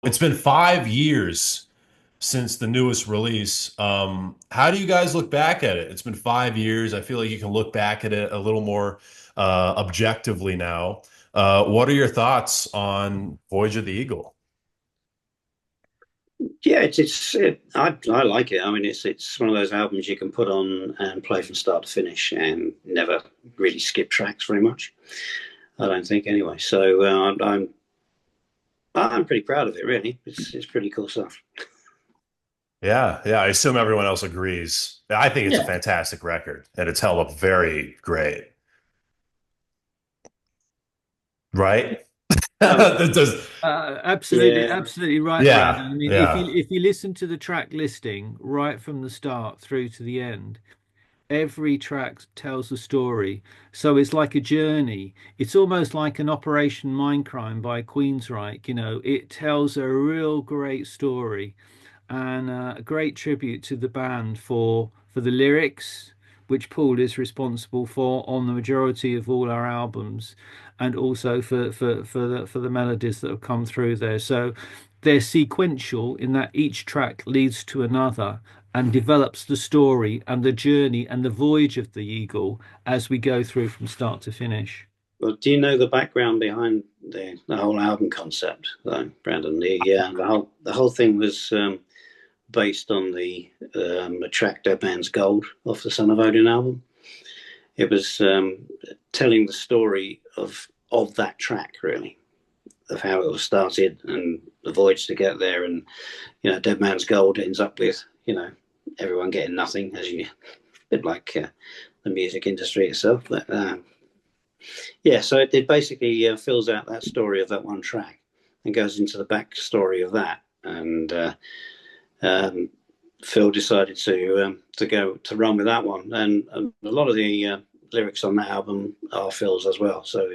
It's been 5 years since the newest release. How do you guys look back at it? It's been 5 years. I feel like you can look back at it a little more objectively now. What are your thoughts on Voyage of the Eagle? Yeah, I like it. I mean, it's one of those albums you can put on and play from start to finish and never really skip tracks very much. I don't think anyway. So I'm pretty proud of it. Really, it's pretty cool stuff. Yeah, yeah. I assume everyone else agrees. I think it's a Yeah. fantastic record, and it's held up very great. Right? Um, That does, Absolutely, yeah. absolutely right, Brandon. yeah, I mean, yeah. if you listen to the track listing right from the start through to the end, every track tells a story. So it's like a journey. It's almost like an Operation Mindcrime by Queensryche. It tells a real great story and a great tribute to the band for the lyrics, which Paul is responsible for on the majority of all our albums, and also for the melodies that have come through there. So they're sequential in that each track leads to another and develops the story and the journey and the voyage of the eagle as we go through from start to finish. Well, do you know the background behind the whole album concept, though, Brandon? The whole thing was based on the track "Dead Man's Gold" off the Son of Odin album. It was telling the story of that track, really, of how it was started and the voyage to get there. And Dead Man's Gold ends up with everyone getting nothing, as you, a bit like the music industry itself. But yeah, so it basically fills out that story of that one track and goes into the backstory of that. And um, Phil decided to go to run with that one, and a lot of the lyrics on that album are Phil's as well. So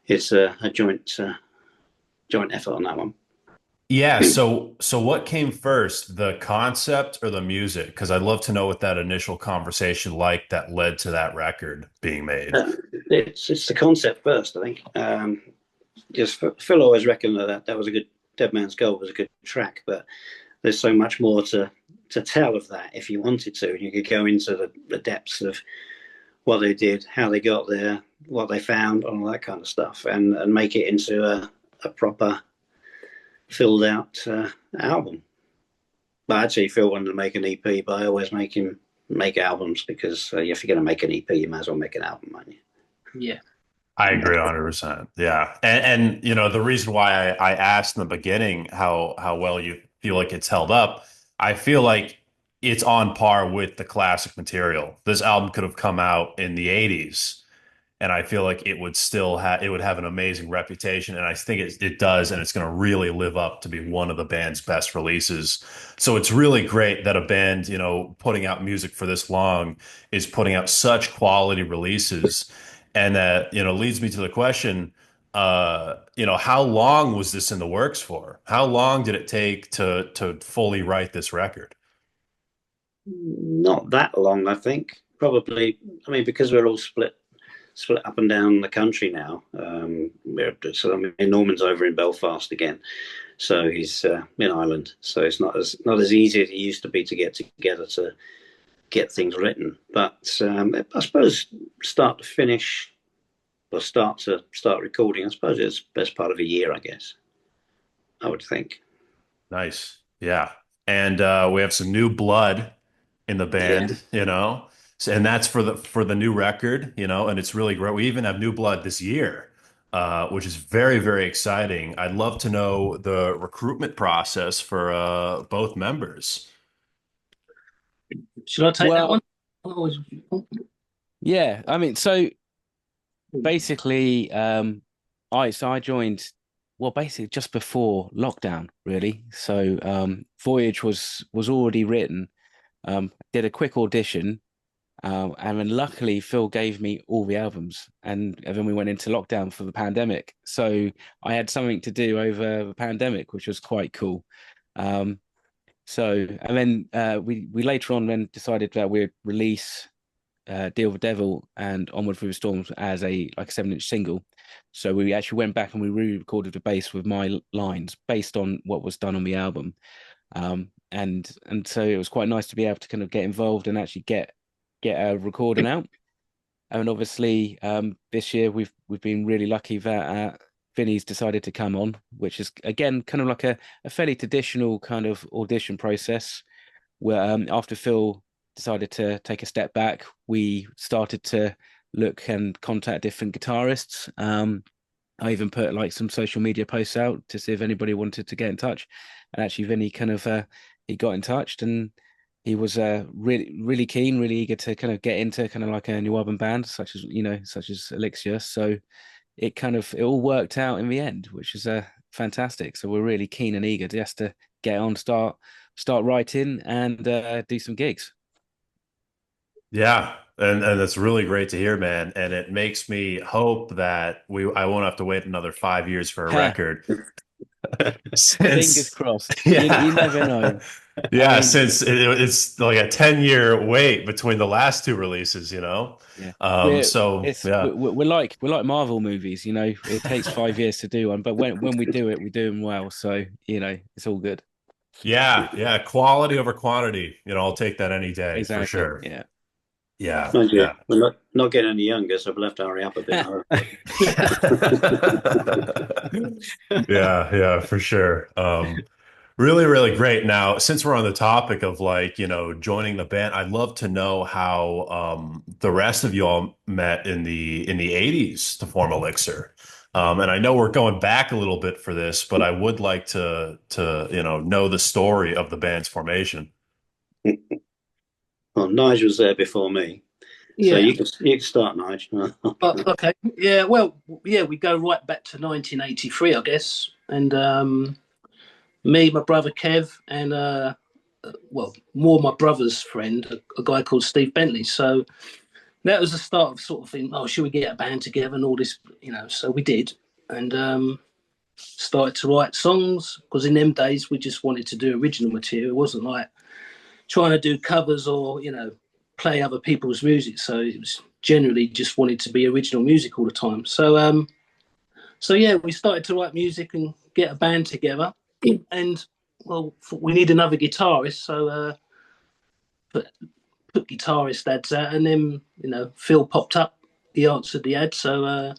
it's a joint effort on that one. Yeah, so what came first, the concept or the music? Because I'd love to know what that initial conversation like that led to that record being made. It's the concept first, I think. Just Phil always reckoned that was a good Dead Man's Gold was a good track, but there's so much more to tell of that if you wanted to. You could go into the depths of what they did, how they got there, what they found, and all that kind of stuff, and make it into a proper filled out album. But actually, Phil wanted to make an EP, but I always make him make albums because if you're going to make an EP, you might as well make an album, aren't you? Yeah. I agree 100%. Yeah. And the reason why I asked in the beginning how well you feel like it's held up, I feel like it's on par with the classic material. This album could have come out in the 80s, and I feel like it would have an amazing reputation, and I think it does, and it's going to really live up to be one of the band's best releases. So it's really great that a band, putting out music for this long is putting out such quality releases. And that, leads me to the question, how long was this in the works for? How long did it take to fully write this record? Not that long, I think. Probably, I mean, because we're all split up and down the country now. So I mean, Norman's over in Belfast again, so he's in Ireland. So it's not as easy as it used to be to get together to get things written. But I suppose start to finish, or start recording. I suppose it's best part of a year. I guess I would think. Nice. Yeah. And we have some new blood in the Yeah. band, and that's for the new record, and it's really great. We even have new blood this year, which is very, very exciting. I'd love to know the recruitment process for both members. Should I take that one? Well, yeah, I mean, so basically, I joined, well, basically just before lockdown, really. So Voyage was already written. Did a quick audition, and then luckily Phil gave me all the albums, and then we went into lockdown for the pandemic. So I had something to do over the pandemic, which was quite cool. And then we later on then decided that we'd release Deal with the Devil and Onward Through the Storms as a 7-inch single. So we actually went back and we re-recorded the bass with my lines based on what was done on the album. And so it was quite nice to be able to kind of get involved and actually get a recording out. And obviously, this year we've been really lucky that Vinny's decided to come on, which is again kind of like a fairly traditional kind of audition process, where after Phil decided to take a step back, we started to look and contact different guitarists. I even put like some social media posts out to see if anybody wanted to get in touch, and actually Vinny kind of he got in touch, and he was really keen, really eager to kind of get into kind of like a new album band, such as Elixir. So it all worked out in the end, which is fantastic. So we're really keen and eager just to get on, start writing and do some gigs. Yeah, and that's really great to hear, man. And it makes me hope that I won't have to wait another 5 years for a record. Fingers Since crossed. yeah, You never know. yeah, I mean, since it's like a 10-year wait between the last two releases, you know. yeah, So yeah, we're like Marvel movies, you know. It takes 5 years to do one, but when we do it, we do them well. So it's all good. yeah, quality over quantity. You know, I'll take that any day for Exactly. sure. Yeah. Yeah, Mind you, yeah. we're not getting any younger, so we'll have to hurry up a bit. Yeah, for sure. Really, really great. Now, since we're on the topic of like, joining the band, I'd love to know how the rest of you all met in the 80s to form Elixir. And I know we're going back a little bit for this, but I would like to know the story of the band's formation. Well, Nigel was there before me, so Yeah. you can start, Nigel. Okay. Yeah. Well, yeah, we go right back to 1983, I guess. And me, my brother Kev, and well, more my brother's friend, a guy called Steve Bentley. So that was the start of sort of thinking, oh, should we get a band together and all this, So we did, and started to write songs, because in them days we just wanted to do original material. It wasn't like trying to do covers or play other people's music. So it was generally just wanted to be original music all the time. So yeah, we started to write music and get a band together, and well, we need another guitarist, so put guitarist ads out, and then Phil popped up. He answered the ad, so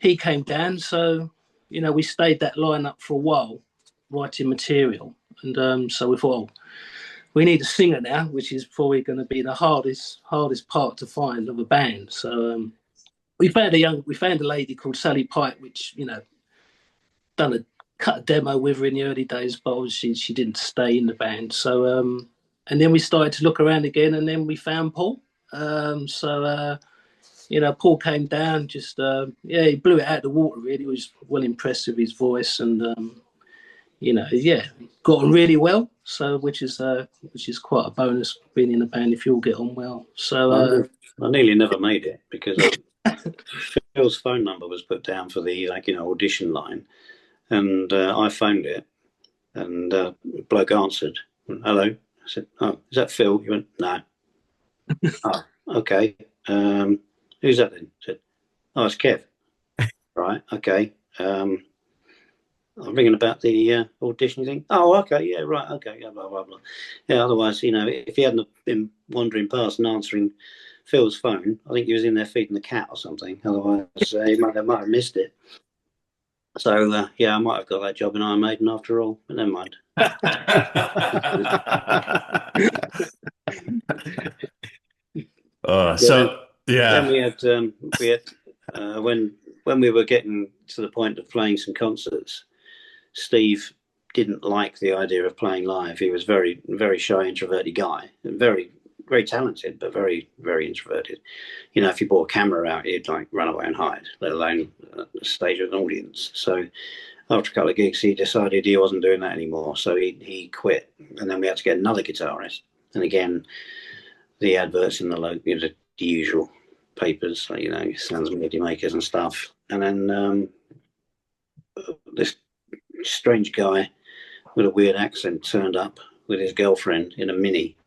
he came down. So we stayed that lineup for a while, writing material, and so we thought, we need a singer now, which is probably going to be the hardest part to find of a band. So we found a lady called Sally Pike, which cut a demo with her in the early days, but obviously she didn't stay in the band. So and then we started to look around again, and then we found Paul. Paul came down, just he blew it out of the water. Really, he was well impressed with his voice, and got on really well. So which is quite a bonus being in a band if you all get on well. So I nearly never made it because Phil's phone number was put down for the audition line, and I phoned it, and the bloke answered, "Hello." I said, "Oh, is that Phil?" He went, "No." "Oh, okay. Who's that then?" I said, "Oh, it's Kev." "Right, okay. I'm ringing about the audition thing." "Oh, okay, yeah, right, okay, yeah, blah blah blah." Yeah, otherwise, if he hadn't been wandering past and answering Phil's phone, I think he was in there feeding the cat or something. Otherwise, he might have missed it. So I might have got that job in Iron Maiden after all, but never mind. Then we had when we were getting to the point of playing some concerts, Steve didn't like the idea of playing live. He was very, very shy, introverted guy, very, very talented, but very, very introverted. If you brought a camera out, he'd like run away and hide, let alone a stage with an audience. So after a couple of gigs, he decided he wasn't doing that anymore. So he quit, and then we had to get another guitarist. And again, the adverts in the usual papers, Sounds Media Makers and stuff. And then this strange guy with a weird accent turned up with his girlfriend in a Mini,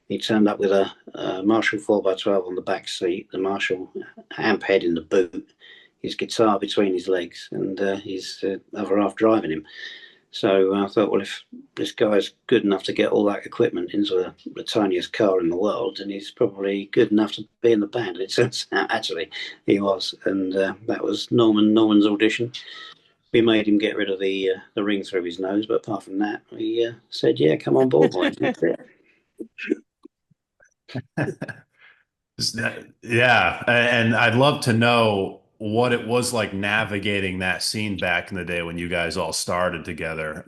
he turned up with a Marshall 4x12 on the back seat, the Marshall amp head in the boot, his guitar between his legs, and his other half driving him. So I thought, well, if this guy's good enough to get all that equipment into the tiniest car in the world, then he's probably good enough to be in the band. And it turns out actually he was, and that was Norman's audition. We made him get rid of the ring through his nose, but apart from that, we said, "Yeah, come on board, boy." That's it. Yeah, and I'd love to know what it was like navigating that scene back in the day when you guys all started together.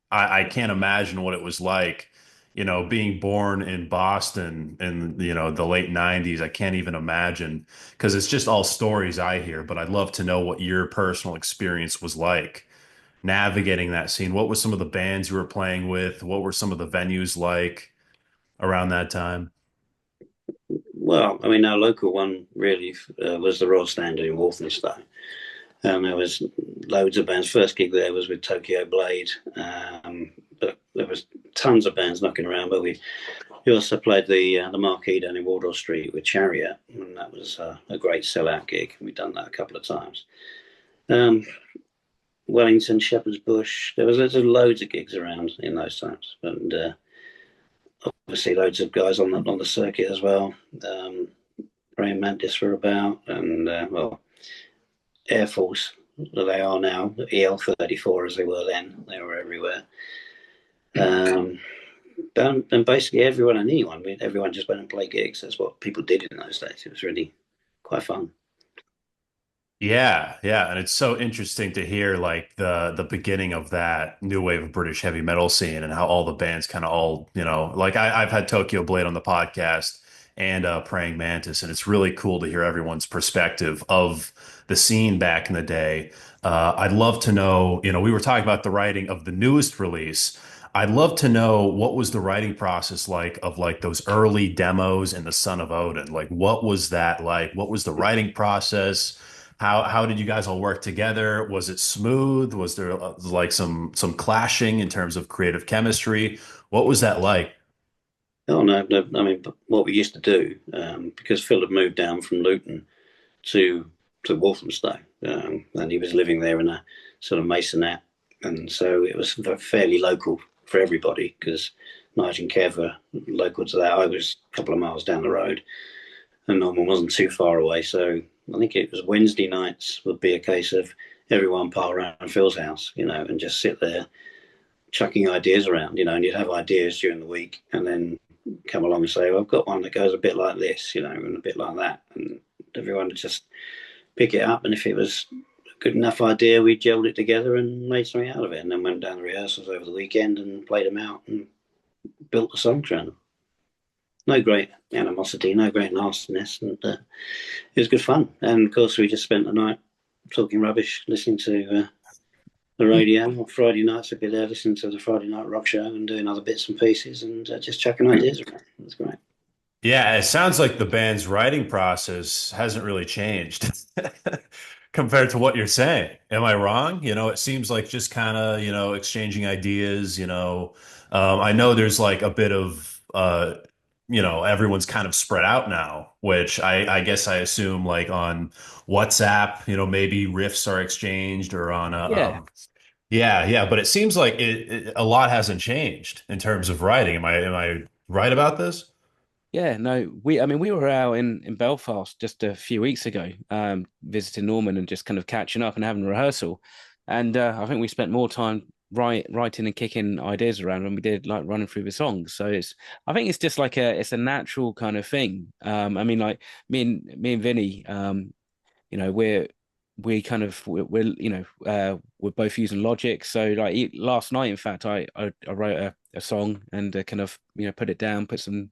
I can't imagine what it was like, being born in Boston in, the late 90s. I can't even imagine because it's just all stories I hear, but I'd love to know what your personal experience was like navigating that scene. What was some of the bands you were playing with? What were some of the venues like around that time? Well, I mean, our local one really was the Royal Standard in Walthamstow. There was loads of bands. First gig there was with Tokyo Blade, but there was tons of bands knocking around. But we also played the Marquee down in Wardour Street with Chariot, and that was a great sellout gig. We've done that a couple of times. Wellington, Shepherd's Bush. There's loads of gigs around in those times, and obviously loads of guys on the circuit as well. Praying Mantis were about, and well, Air Force that they are now, EL-34 as they were then. They were everywhere. And basically everyone and anyone, everyone just went and played gigs. That's what people did in those days. It was really quite fun. Yeah, yeah, and it's so interesting to hear like the beginning of that new wave of British heavy metal scene and how all the bands kind of all, like I've had Tokyo Blade on the podcast and Praying Mantis, and it's really cool to hear everyone's perspective of the scene back in the day. I'd love to know, we were talking about the writing of the newest release. I'd love to know what was the writing process like of like those early demos in the Son of Odin. Like, what was that like? What was the writing process? How did you guys all work together? Was it smooth? Was there like some clashing in terms of creative chemistry? What was that like? Oh no, I mean, what we used to do, because Phil had moved down from Luton to Walthamstow, and he was living there in a sort of masonette, and so it was fairly local for everybody because Nigel and Kev were local to that. I was a couple of miles down the road, and Norman wasn't too far away, so I think it was Wednesday nights would be a case of everyone pile around Phil's house, and just sit there chucking ideas around, and you'd have ideas during the week and then come along and say, well, I've got one that goes a bit like this, and a bit like that. And everyone would just pick it up. And if it was a good enough idea, we gelled it together and made something out of it. And then went down the rehearsals over the weekend and played them out and built the songs around them. No great animosity, no great nastiness. And it was good fun. And of course, we just spent the night talking rubbish, listening to the radio. On Friday nights, I'd be there listening to the Friday Night Rock Show and doing other bits and pieces and just chucking ideas around. It was great. Yeah, it sounds like the band's writing process hasn't really changed compared to what you're saying. Am I wrong? It seems like just kind of, exchanging ideas, I know there's like a bit of, everyone's kind of spread out now, which I guess I assume like on WhatsApp, maybe riffs are exchanged or on Yeah. yeah, yeah, but it seems like a lot hasn't changed in terms of writing. Am I right about this? Yeah, no, I mean, we were out in Belfast just a few weeks ago, visiting Norman and just kind of catching up and having a rehearsal. And I think we spent more time writing and kicking ideas around than we did like running through the songs. So I think it's just like it's a natural kind of thing. I mean, like me and Vinny, we kind of we're both using Logic. So like last night, in fact, I wrote a song and kind of put it down, put some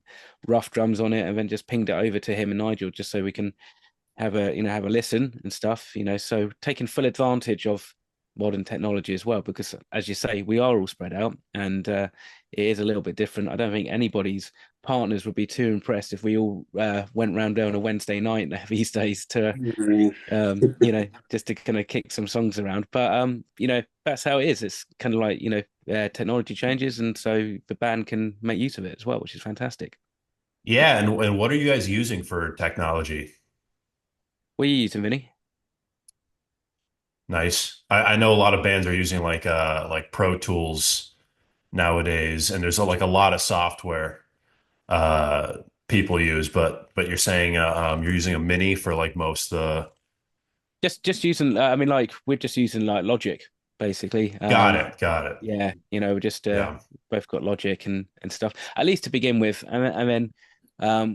rough drums on it, and then just pinged it over to him and Nigel just so we can have a listen and stuff. So taking full advantage of modern technology as well, because as you say, we are all spread out, and it is a little bit different. I don't think anybody's partners would be too impressed if we all went round there on a Wednesday night these days to just to kind of kick some songs around. But that's how it is. It's kind of like, technology changes, and so the band can make use of it as well, which is fantastic. Yeah, and what are you guys using for technology? What are you using, Vinny? Nice. I know a lot of bands are using like Pro Tools nowadays, and there's like a lot of software uh people use, but you're saying you're using a Mini for like most of the. Just using, I mean, like we're just using like Logic, basically. Got it. Yeah, we're just Yeah. both got Logic and stuff, at least to begin with, and then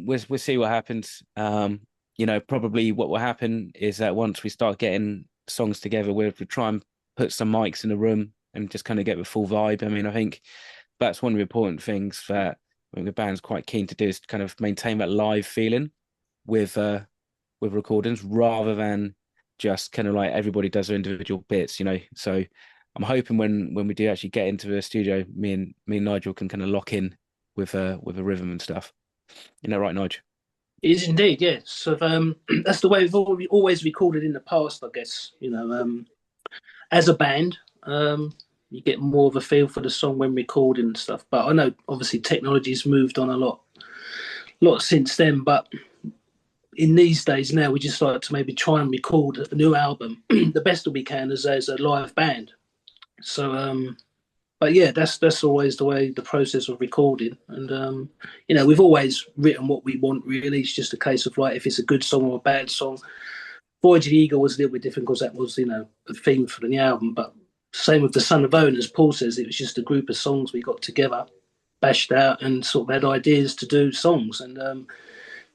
we'll see what happens. Probably what will happen is that once we start getting songs together, we'll try and put some mics in the room and just kind of get the full vibe. I mean, I think that's one of the important things that I think the band's quite keen to do, is to kind of maintain that live feeling with recordings, rather than just kind of like everybody does their individual bits. So I'm hoping when we do actually get into the studio, me and Nigel can kind of lock in with a rhythm and stuff. Right, Nigel? It is indeed, yes. So that's the way we've always recorded in the past, I guess. As a band, you get more of a feel for the song when recording and stuff. But I know obviously technology's moved on a lot since then. But in these days now, we just like to maybe try and record a new album the best that we can as a live band. So, but yeah, that's always the way, the process of recording. And we've always written what we want. Really, it's just a case of like if it's a good song or a bad song. Voyage of the Eagle was a little bit different because that was a theme for the album. But same with the Son of Owen, as Paul says, it was just a group of songs we got together, bashed out, and sort of had ideas to do songs, and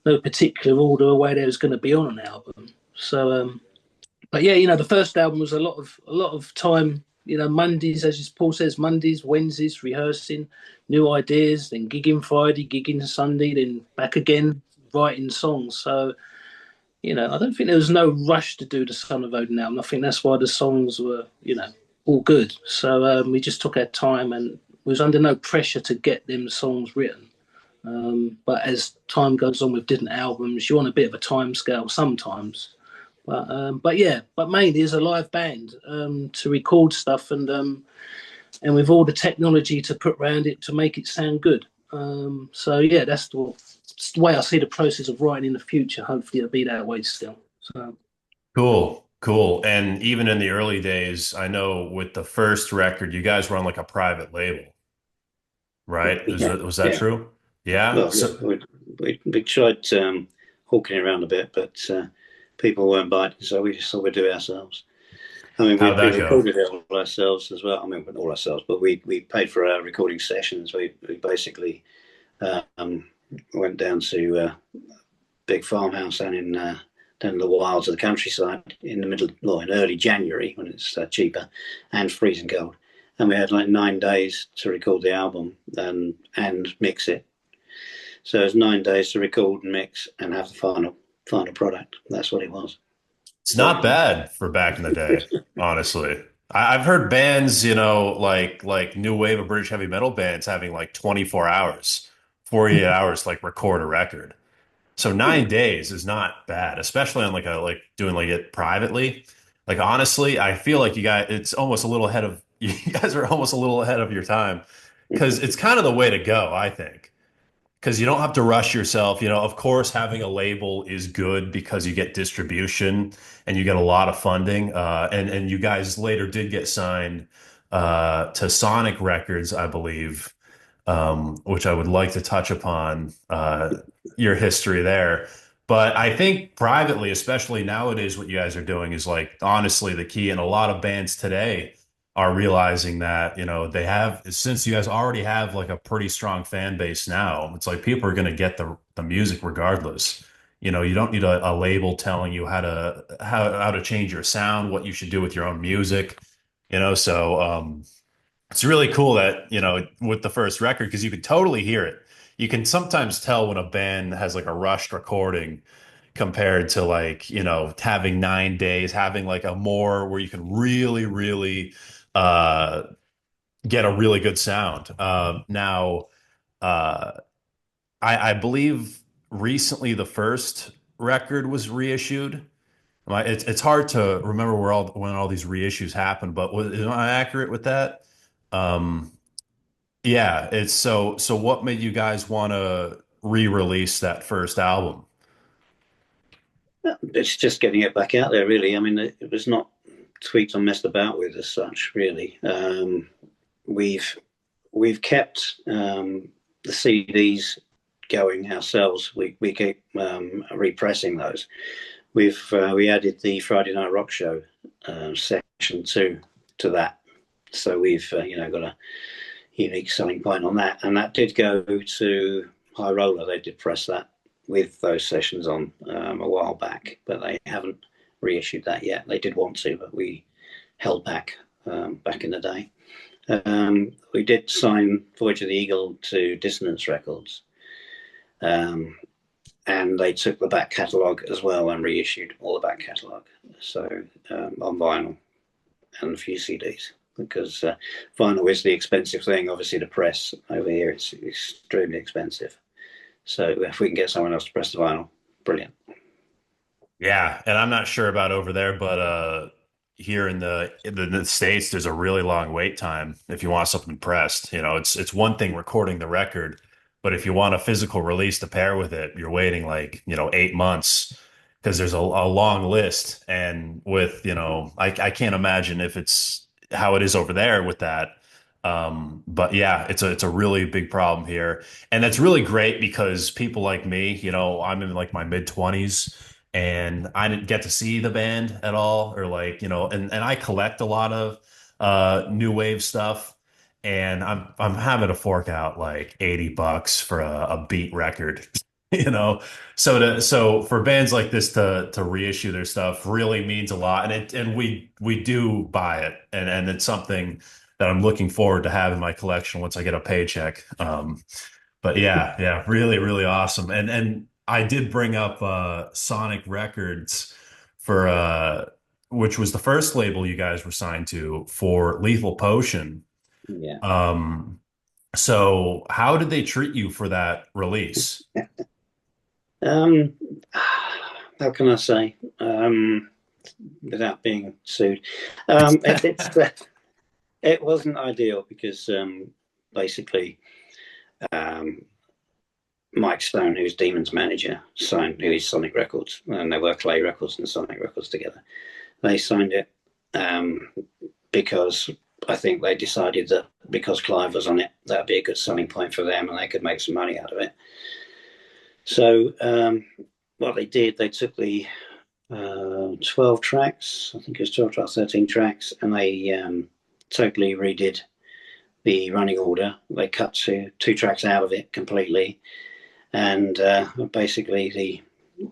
no particular order or way they was going to be on an album. So, but yeah, the first album was a lot of time. Mondays, as Paul says, Mondays, Wednesdays, rehearsing new ideas, then gigging Friday, gigging Sunday, then back again, writing songs. So, I don't think there was no rush to do the Son of Odin album. I think that's why the songs were, all good. So we just took our time and was under no pressure to get them songs written. But as time goes on with different albums, you're on a bit of a time scale sometimes. But mainly as a live band to record stuff and with all the technology to put around it to make it sound good. So yeah, that's the way I see the process of writing in the future. Hopefully it'll be that way still. So Cool. And even in the early days, I know with the first record, you guys were on like a private label, right? Yeah, Was that yeah. true? Yeah. Well, So we tried hawking it around a bit, but people weren't biting, so we just thought we'd do it ourselves. I mean, how'd we that go? recorded it all ourselves as well. I mean, not all ourselves, but we paid for our recording sessions. We basically went down to a big farmhouse down in the wilds of the countryside in the middle, well, in early January when it's cheaper and freezing cold. And we had like 9 days to record the album and mix it. So it's 9 days to record and mix and have the final product. That's what it was. It's not bad for back in the day, honestly. I've heard bands, like new wave of British heavy metal bands having like 24 hours, 48 hours, to, like record a record. So 9 days is not bad, especially on like doing like it privately. Like honestly, I feel like it's almost a little ahead of you guys are almost a little ahead of your time because it's kind of the way to go, I think. Because you don't have to rush yourself. Of course, having a label is good because you get distribution and you get a lot of funding. And you guys later did get signed to Sonic Records, I believe, which I would like to touch upon your history there. But I think privately, especially nowadays, what you guys are doing is like honestly the key. And a lot of bands today are realizing that, they have, since you guys already have like a pretty strong fan base now, it's like people are going to get the music regardless. You don't need a label telling you how to change your sound, what you should do with your own music, so it's really cool that, with the first record, because you can totally hear it. You can sometimes tell when a band has like a rushed recording, compared to like, having 9 days, having like a more where you can really, really uh, get a really good sound. Now, uh, I believe recently the first record was reissued. It's hard to remember when all these reissues happened, but am I accurate with that? Um, yeah, it's so what made you guys want to re-release that first album? It's just getting it back out there, really. I mean, it was not tweaked or messed about with as such, really. We've kept the CDs going ourselves. We keep repressing those. We added the Friday Night Rock Show section two to that, so we've got a unique selling point on that, and that did go to High Roller. They did press that with those sessions on a while back, but they haven't reissued that yet. They did want to, but we held back back in the day. We did sign Voyage of the Eagle to Dissonance Records, and they took the back catalogue as well and reissued all the back catalogue, so on vinyl and a few CDs, because vinyl is the expensive thing, obviously, to press. Over here it's extremely expensive, so if we can get someone else to press the vinyl, brilliant. Yeah, and I'm not sure about over there, but here in the States, there's a really long wait time if you want something pressed. It's one thing recording the record, but if you want a physical release to pair with it, you're waiting like, 8 months because there's a long list. And with, I can't imagine if it's how it is over there with that. But yeah, it's a really big problem here. And that's really great because people like me, I'm in like my mid 20s and I didn't get to see the band at all, or like, and I collect a lot of new wave stuff, and I'm having to fork out like $80 for a beat record. you know so for bands like this to reissue their stuff really means a lot, and we do buy it, and it's something that I'm looking forward to have in my collection once I get a paycheck. But yeah, really, really awesome. And I did bring up Sonic Records for which was the first label you guys were signed to for Lethal Potion. Yeah. So how did they treat you for that release? How can I say, without being sued? It wasn't ideal because basically Mike Stone, who's Demon's manager, who is Sonic Records, and they were Clay Records and Sonic Records together. They signed it because I think they decided that because Clive was on it, that'd be a good selling point for them and they could make some money out of it. So what they did, they took the 12 tracks, I think it was 12 tracks, 13 tracks, and they totally redid the running order. They cut two tracks out of it completely, and basically the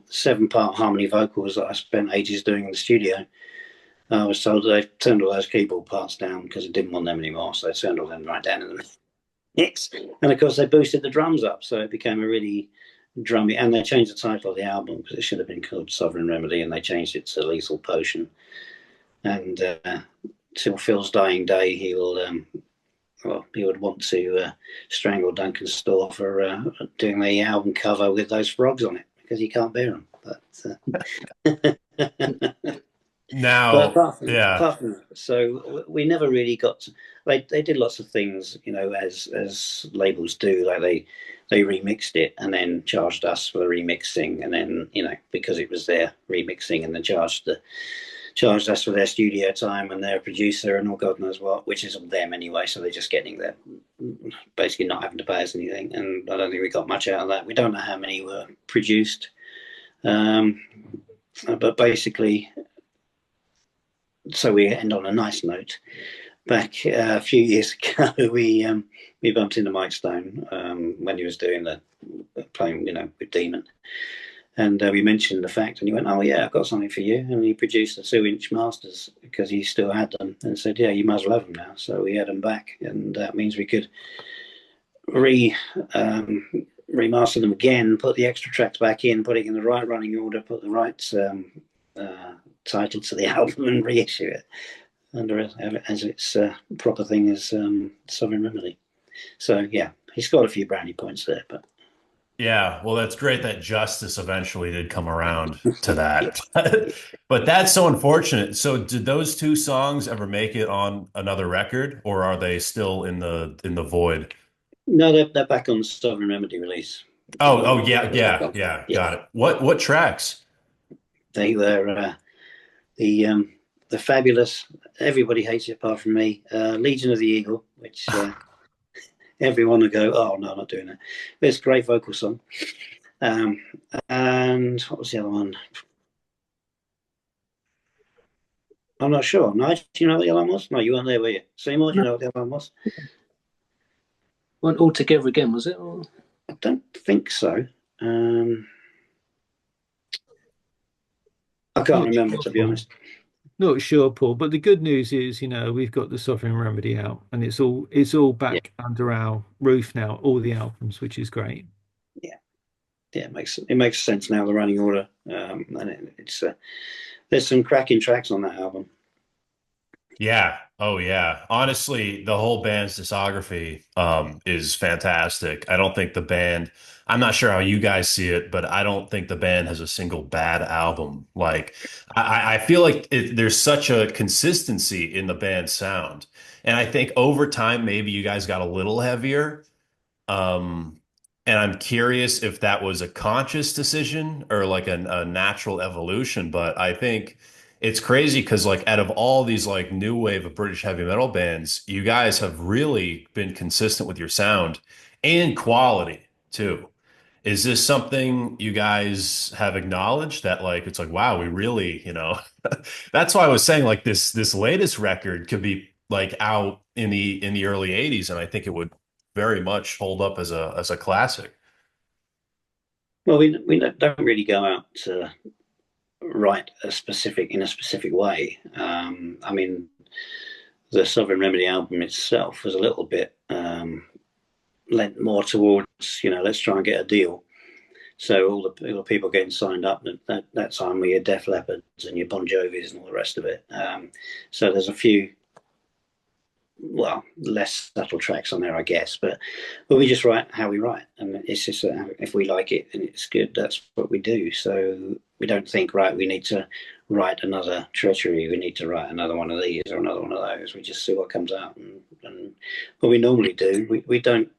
7-part harmony vocals that I spent ages doing in the studio, I was told they turned all those keyboard parts down because they didn't want them anymore, so they turned all them right down in the mix. And of course they boosted the drums up, so it became a really drummy, and they changed the title of the album because it should have been called Sovereign Remedy, and they changed it to Lethal Potion. And till Phil's dying day, he would want to strangle Duncan Storr for doing the album cover with those frogs on it because he can't bear them. But Now, but apart from yeah. that, so we never really got to, they did lots of things, as labels do. Like they remixed it and then charged us for the remixing, and then because it was their remixing, and then charged us for their studio time and their producer and all God knows what, which is on them anyway. So they're just getting their, basically not having to pay us anything. And I don't think we got much out of that. We don't know how many were produced, but basically. So we end on a nice note. Back a few years ago, we bumped into Mike Stone when he was doing the playing, with Demon, and we mentioned the fact, and he went, "Oh yeah, I've got something for you." And he produced the 2-inch masters because he still had them, and said, "Yeah, you might as well have them now." So we had them back, and that means we could remaster them again, put the extra tracks back in, put it in the right running order, put the right title to the album, and reissue it under as its proper thing as Sovereign Remedy. So yeah, he's got a few brownie points there, but Yeah, well, that's great that justice eventually did come around to yeah, that. But that's so unfortunate. So did those two songs ever make it on another record, or are they still in the void? no, they're back on the Sovereign Remedy release. Oh, yeah, yeah, yeah, Yeah, got it. What tracks? they were the fabulous. Everybody hates it apart from me. Legion of the Eagle, which everyone will go, oh no, I'm not doing that. But it's a great vocal song. Um, and what was the other one? I'm not sure. Nigel, do you know what the other one was? No, you weren't there, were you? Seymour, do you know what the other one was? Went all together again, was it? Or... I don't think so. I can't Not remember, sure, to be Paul. honest. Not sure, Paul. But the good news is, we've got the Sovereign Remedy out, and it's all Yeah, back under our roof now, all the albums, which is great. yeah, yeah. It makes sense now. The running order, and it's there's some cracking tracks on that album. Yeah. Oh, yeah. Honestly, the whole band's discography is fantastic. I don't think the band, I'm not sure how you guys see it, but I don't think the band has a single bad album. Like, I feel like there's such a consistency in the band's sound. And I think over time, maybe you guys got a little heavier. Um, and I'm curious if that was a conscious decision or like a natural evolution. But I think it's crazy because like out of all these like new wave of British heavy metal bands, you guys have really been consistent with your sound and quality too. Is this something you guys have acknowledged that like it's like wow, we really, that's why I was saying like this latest record could be like out in the early 80s and I think it would very much hold up as a classic. Well, we don't really go out to write in a specific way. I mean, the Sovereign Remedy album itself was a little bit lent more towards, let's try and get a deal. So all the people getting signed up at that time were your Def Leppards and your Bon Jovis and all the rest of it. So there's a few, well, less subtle tracks on there, I guess. But we just write how we write, and it's just if we like it and it's good, that's what we do. So we don't think, right, we need to write another Treachery, we need to write another one of these or another one of those. We just see what comes out, and what we normally do, we don't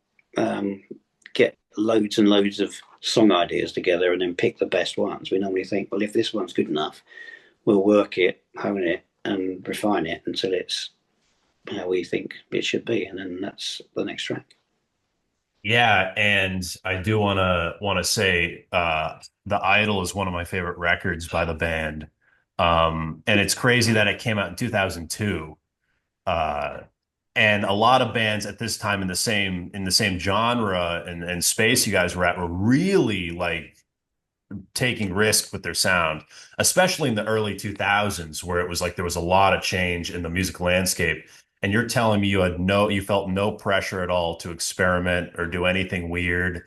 get loads and loads of song ideas together and then pick the best ones. We normally think, well, if this one's good enough, we'll work it, hone it, and refine it until it's how we think it should be, and then that's the next track. Yeah, and I do want to say The Idol is one of my favorite records by the band. And it's crazy that it came out in 2002. Uh, and a lot of bands at this time in the same genre and space you guys were at were really like taking risk with their sound, especially in the early 2000s, where it was like there was a lot of change in the music landscape. And you're telling me you felt no pressure at all to experiment or do anything weird.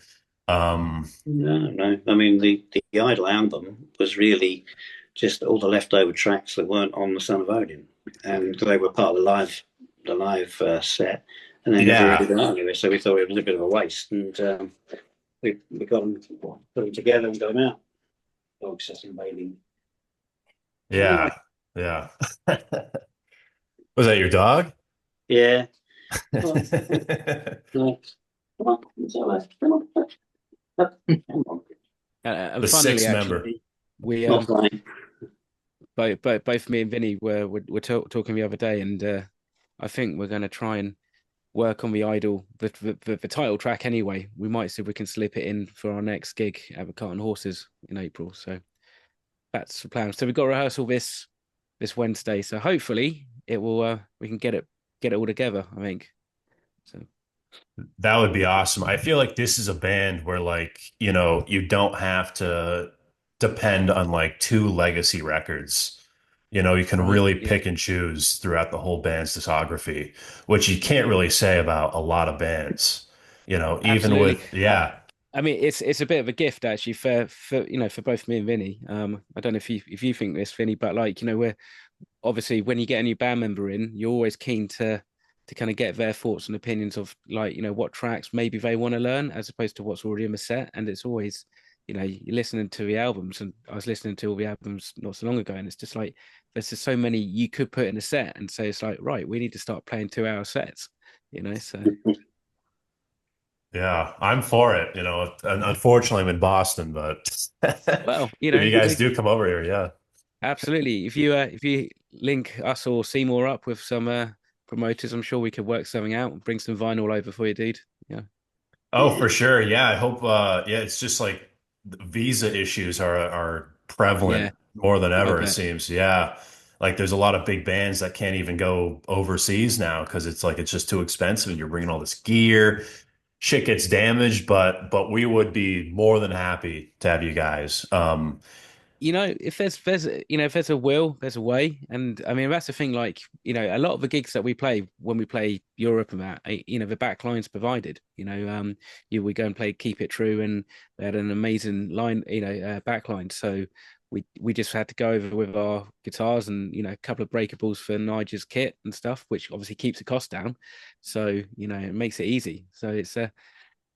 No. I mean, the Idol album was really just all the leftover tracks that weren't on the Son of Odin, and they were part of the live set, and they never really Yeah, got out anyway. So we thought it was a bit of a waste, and we got them, put them together and got them out. Dog setting bathing. Anyway, yeah, yeah. Was that your dog? yeah. Come on, The no. Come on, it's all right. Come on, come on. And funnily, sixth member. actually, we Not flying. both me and Vinny were talking the other day, and I think we're going to try and work on the Idol, the title track anyway. We might see if we can slip it in for our next gig at the Cart and Horses in April. So that's the plan. So we've got rehearsal this Wednesday. So hopefully it will we can get it all together, I think. So That would be awesome. I feel like this is a band where like, you don't have to depend on like two legacy records. You can right, really yeah, pick and choose throughout the whole band's discography, which you can't really say about a lot of bands. Even absolutely. with, yeah. I mean, it's a bit of a gift actually for for both me and Vinny. I don't know if you think this, Vinny, but like we're obviously when you get a new band member in, you're always keen to kind of get their thoughts and opinions of like what tracks maybe they want to learn as opposed to what's already in the set. And it's always you're listening to the albums, and I was listening to all the albums not so long ago, and it's just like there's just so many you could put in a set, and so it's like right, we need to start playing 2 hour sets, so. Yeah, I'm for it. And unfortunately, I'm in Boston, but Well, if you guys do come over here, yeah. absolutely. If you link us or Seymour up with some promoters, I'm sure we could work something out and bring some vinyl over for you, dude. Yeah. Oh, for sure. Yeah, I hope. Yeah, it's just like the visa issues are Yeah, prevalent more than I ever, it bet. seems. Yeah, like there's a lot of big bands that can't even go overseas now because it's just too expensive, and you're bringing all this gear, shit gets damaged. But we would be more than happy to have you guys. If there's if there's a will, there's a way. And I mean that's the thing, like, a lot of the gigs that we play when we play Europe and that, the back line's provided. We go and play Keep It True, and they had an amazing line, back line. So we just had to go over with our guitars and a couple of breakables for Nigel's kit and stuff, which obviously keeps the cost down. So, it makes it easy. So it's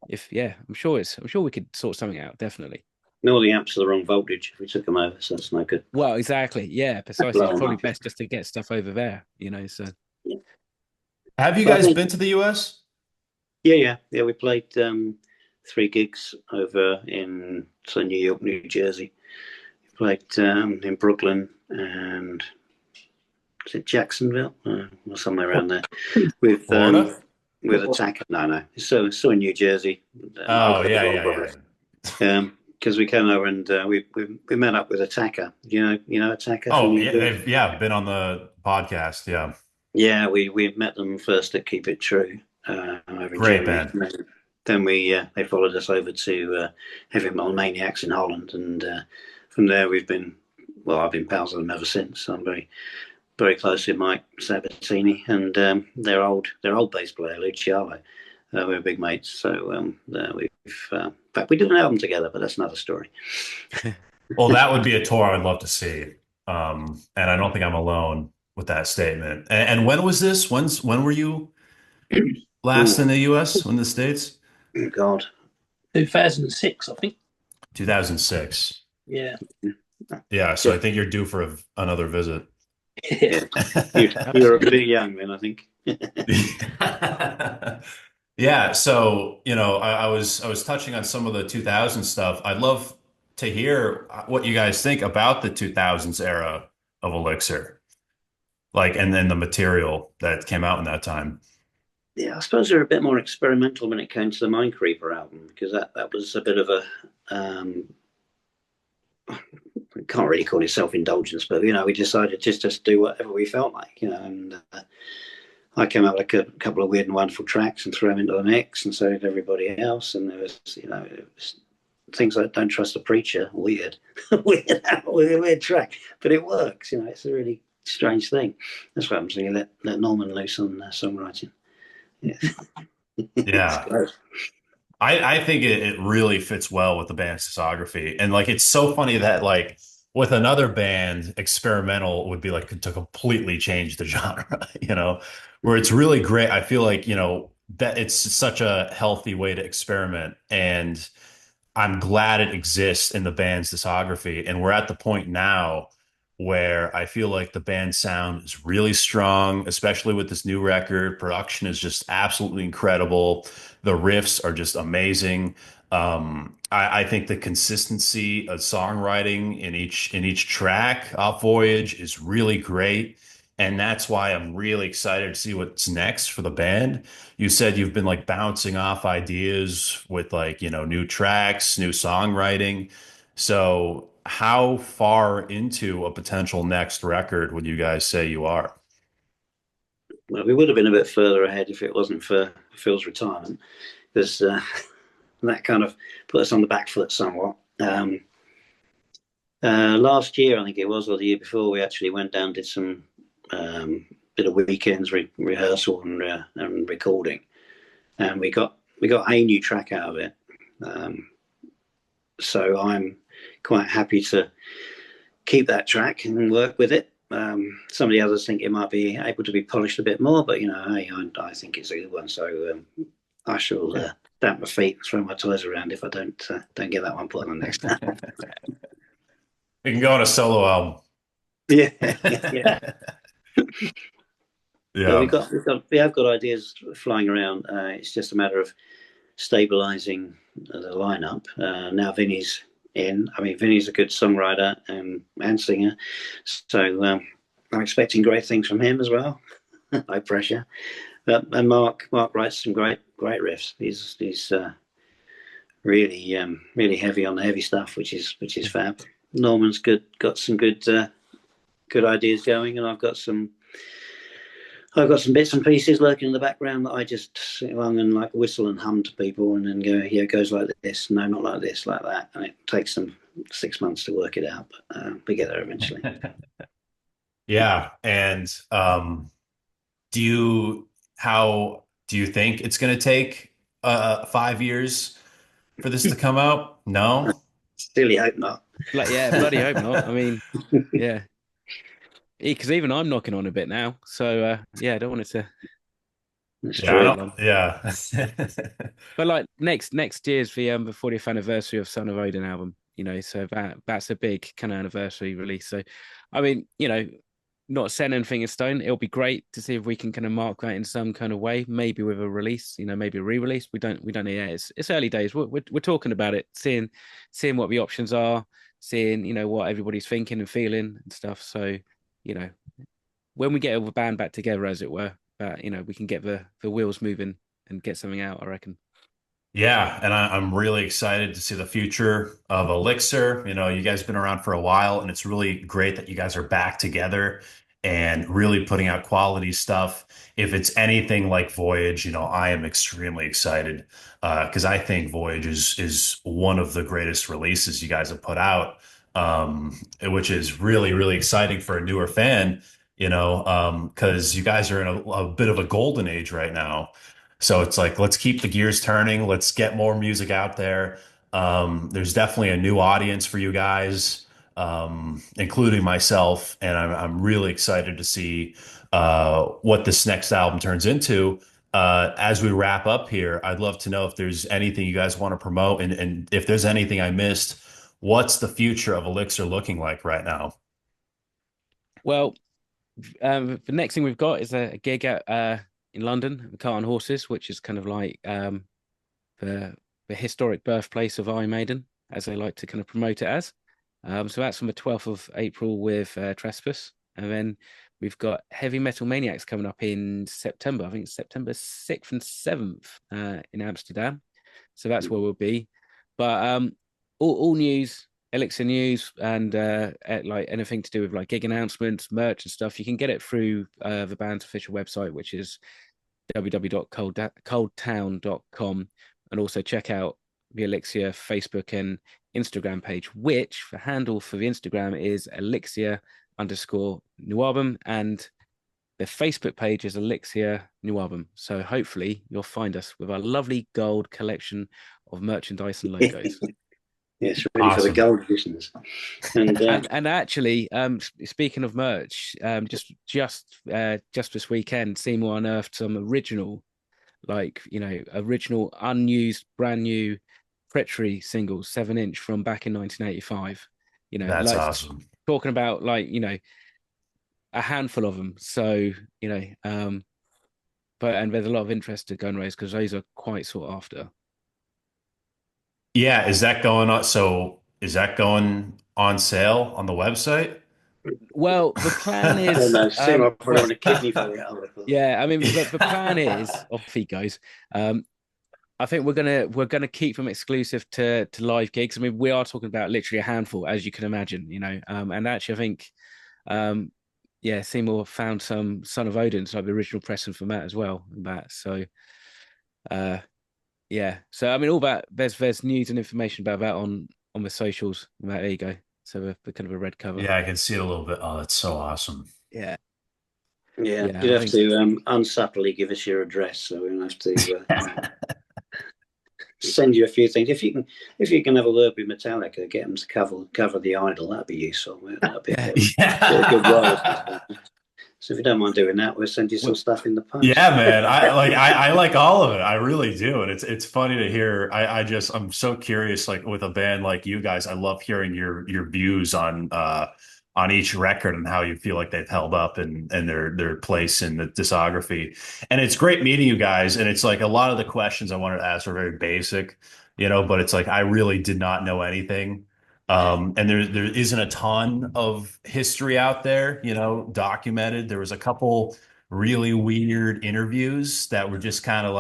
if yeah, I'm sure we could sort something out, definitely. All the amps are the wrong voltage if we took them over, so that's no good. Well, exactly. Yeah, precisely. Blow It's 'em probably up. best just to get stuff over there, so Have you But I guys think, been to the US? yeah. We played 3 gigs over in New York, New Jersey. We played in Brooklyn and is it Jacksonville or somewhere around there Florida? with Attacker. No, it's still in New Jersey. Oh, yeah. Because we came over and we met up with Attacker. You know Attacker from Oh, New yeah, Jersey. been on the podcast. Yeah, Yeah, we met them first at Keep It True over in great Germany. band. Then they followed us over to Heavy Metal Maniacs in Holland, and from there I've been pals with them ever since. So I'm very close with Mike Sabatini and their old bass player Luciano. We're big mates, so in fact we did an album together, but that's another story. Well, that would be a tour I'd love to see. And I don't think I'm alone with that statement. And when was this? When were you last in Ooh, the US, in the States? God, 2006, I think. 2006. Yeah. Yeah, so I think you're due for another visit. yeah. You're a bit young then, I think. Yeah, so I was touching on some of the 2000 stuff. I'd love to hear what you guys think about the 2000s era of Elixir, like, and then the material that came out in that time. Yeah, I suppose they're a bit more experimental when it came to the Mindcreeper album because that was a bit of a can't really call it self-indulgence, but we decided just to do whatever we felt like, and I came up with a couple of weird and wonderful tracks and threw them into the mix, and so did everybody else. And there was, it was things like "Don't Trust a Preacher," weird, weird track, but it works. It's a really strange thing. That's what happens when you let Norman loose on songwriting. Yeah, Yeah. I think it really fits well with the band's discography. And like it's so funny that like with another band, experimental would be like to completely change the genre, where it's really great. I feel like, that it's such a healthy way to experiment. And I'm glad it exists in the band's discography. And we're at the point now where I feel like the band sound is really strong, especially with this new record. Production is just absolutely incredible. The riffs are just amazing. I think the consistency of songwriting in each track off Voyage is really great. And that's why I'm really excited to see what's next for the band. You said you've been like bouncing off ideas with like, new tracks, new songwriting. So how far into a potential next record would you guys say you are? Well, we would have been a bit further ahead if it wasn't for Phil's retirement, because that kind of put us on the back foot somewhat. Last year, I think it was, or the year before, we actually went down, did some bit of weekends rehearsal and recording, and we got a new track out of it, So I'm quite happy to keep that track and work with it. Some of the others think it might be able to be polished a bit more, but hey, I think it's a good one. So I shall stamp my feet and throw my toys around if I don't get that one put on the next time. We can go on a solo album. Yeah. Yeah. We have got ideas flying around. It's just a matter of stabilizing the lineup. Now Vinny's in. I mean, Vinny's a good songwriter and singer, so I'm expecting great things from him as well. High pressure. And Mark writes some great riffs. He's really heavy on the heavy stuff, which is fab. Norman's got some good ideas going, and I've got some bits and pieces lurking in the background that I just sit along and like whistle and hum to people, and then go, yeah, it goes like this, no, not like this, like that, and it takes them 6 months to work it out, but we get there eventually. Yeah, and how do you think it's going to take 5 years for this to come out? No? Silly hope not. Bloody hope not. I mean, yeah. Because even I'm knocking on a bit now. So, I don't want it to... Yeah. But like next year's the 40th anniversary of Son of Odin album, so that's a big kind of anniversary release. So, I mean, not setting anything in stone. It'll be great to see if we can kind of mark that in some kind of way, maybe with a release, maybe a re-release. We don't know yet. It's early days. We're talking about it, seeing what the options are, seeing what everybody's thinking and feeling and stuff. So, when we get the band back together, as it were, we can get the wheels moving and get something out, I reckon. Yeah, and I'm really excited to see the future of Elixir. You guys have been around for a while, and it's really great that you guys are back together and really putting out quality stuff. If it's anything like Voyage, I am extremely excited because I think Voyage is one of the greatest releases you guys have put out, which is really, really exciting for a newer fan, because you guys are in a bit of a golden age right now. So it's like, let's keep the gears turning. Let's get more music out there. There's definitely a new audience for you guys, including myself, and I'm really excited to see what this next album turns into. As we wrap up here, I'd love to know if there's anything you guys want to promote, and if there's anything I missed. What's the future of Elixir looking like right now? Well, the next thing we've got is a gig at in London, the Cart and Horses, which is kind of like the historic birthplace of Iron Maiden, as they like to kind of promote it as. So that's on the 12th of April with Trespass. And then we've got Heavy Metal Maniacs coming up in September. I think it's September 6th and 7th in Amsterdam. So that's where we'll be. But all news, Elixir news, and like anything to do with like gig announcements, merch and stuff, you can get it through the band's official website, which is www.coldtown.com, and also check out the Elixir Facebook and Instagram page, which the handle for the Instagram is Elixir_NWOBHM, and the Facebook page is Elixir NWOBHM. So hopefully you'll find us with our lovely gold collection of merchandise and logos. Yes, ready Awesome. for the gold editions. And actually, speaking of merch, just this weekend, Seymour unearthed some original, original unused, brand new Treachery singles, 7-inch from back in 1985. That's awesome. Talking about a handful of them. So and there's a lot of interest to go and raise because those are quite sought after. Yeah, is that going on? So is that going on sale on the website? Well, the plan is. I probably want a kidney for it. Yeah, I mean, the plan is off he goes. I think we're gonna keep them exclusive to live gigs. I mean, we are talking about literally a handful, as you can imagine. And actually, I think, Seymour found some Son of Odin, so the original pressing from that as well. So, So I mean, all that there's news and information about that on the socials. There you go. So the kind of a red cover. Yeah, I can see it a little bit. Oh, that's so awesome. Yeah. You'd have to unsubtly give us your address, so we don't have to. send you a few things. If you can have a word with Metallica, get them to cover the Idol. That'd be useful. That'd be a good role. So if you don't mind doing that, we'll send you some stuff in the post. Yeah, man. I like all of it. I really do. And it's funny to hear. I'm so curious, like with a band like you guys, I love hearing your views on each record and how you feel like they've held up and their place in the discography. And it's great meeting you guys. And it's like a lot of the questions I wanted to ask are very basic, but it's like I really did not know anything. And there isn't a ton of history out there, documented. There was a couple really weird interviews that were just kind of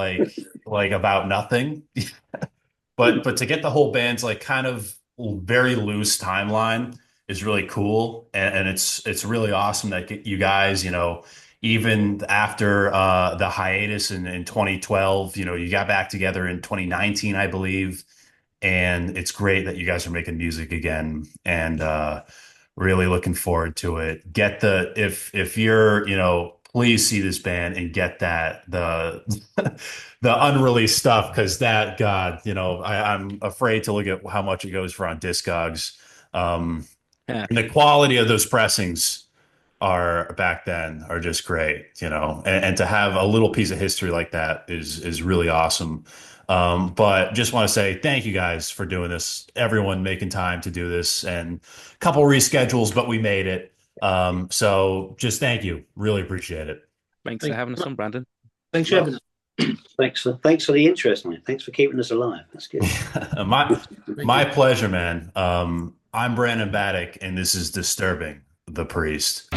like about nothing. But to get the whole band's like kind of very loose timeline is really cool. And it's really awesome that you guys, even after the hiatus in 2012, you got back together in 2019, I believe. And it's great that you guys are making music again, and really looking forward to it. If you're, please see this band and get the the unreleased stuff, because that, God, I'm afraid to look at how much it goes for on Discogs. And the quality of those pressings are back then are just great, and to have a little piece of history like that is really awesome. But just want to say thank you guys for doing this, everyone making time to do this, and a couple reschedules, but we made it. So just thank you. Really appreciate it. Thanks for having us on, Brandon. Thanks for having us. Thanks for the interest, man. Thanks for keeping us alive. That's good. My pleasure, man. I'm Brandon Battick, and this is Disturbing the Priest.